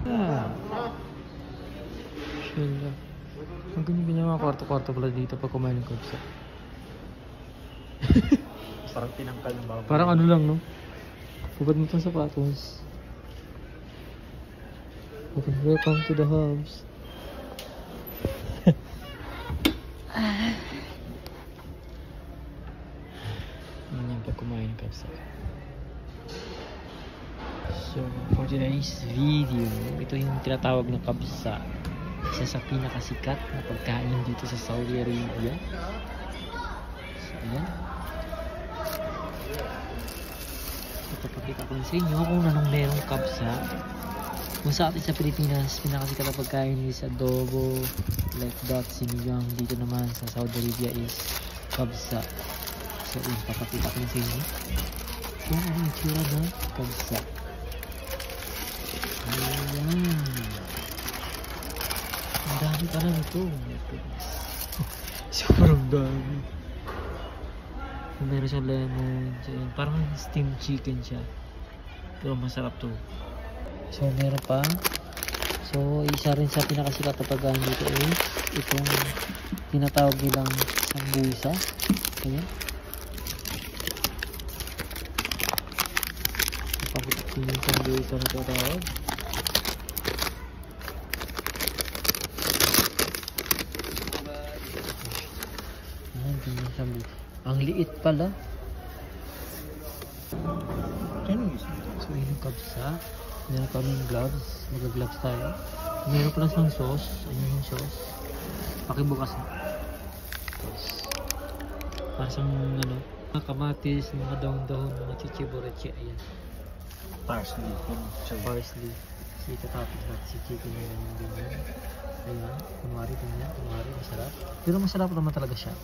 Ah. Chill lang. Ang ganyan-ganyan mga kwarto-kwarto pala dito pag kumain ng kabsa. Parang tinangkal ng baboy. Parang ano lang, no? Hubad mo itong sapatos. Welcome to the hubs. Ganyan pag kumain ng kabsa. So, for today's video, ito yung tinatawag na kabsa. Isa sa pinakasikat na pagkain dito sa Saudi Arabia. So, ayan. Ipapakita ko sa inyo kung anong merong kabsa. Kung sa atin sa Pilipinas, pinakasikat na pagkain is adobo, like that, sinigang. Dito naman sa Saudi Arabia is kabsa. So, yun, papakita ko sa inyo kung anong itsura ng kabsa. Ayan. Ang dami pa lang ito. Sobrang dami. Meron siyang lemon. So, yun, parang steamed chicken siya. Pero masarap to. So meron pa. So isa rin sa pinakasikat na pagkain dito is itong tinatawag nilang sambusa. Ayan. Ipakita ko yung sambusa na tinatawag. Ayan, yung sambusa. Ang liit pala. So yun yung kabsa. Meron kaming gloves. Mag-gloves tayo. Meron pala siyang sauce. Ayan yung sauce. Pakibukas na. Para sa ano, mga kamatis, mga daon-daon, mga chichiboreche. Ayan. Parsley. Parsley. Kasi itatapos natin si chicken nila yung ganyan. Ayan. Kunwari, ganyan. Kunwari, masarap. Pero masarap naman talaga siya.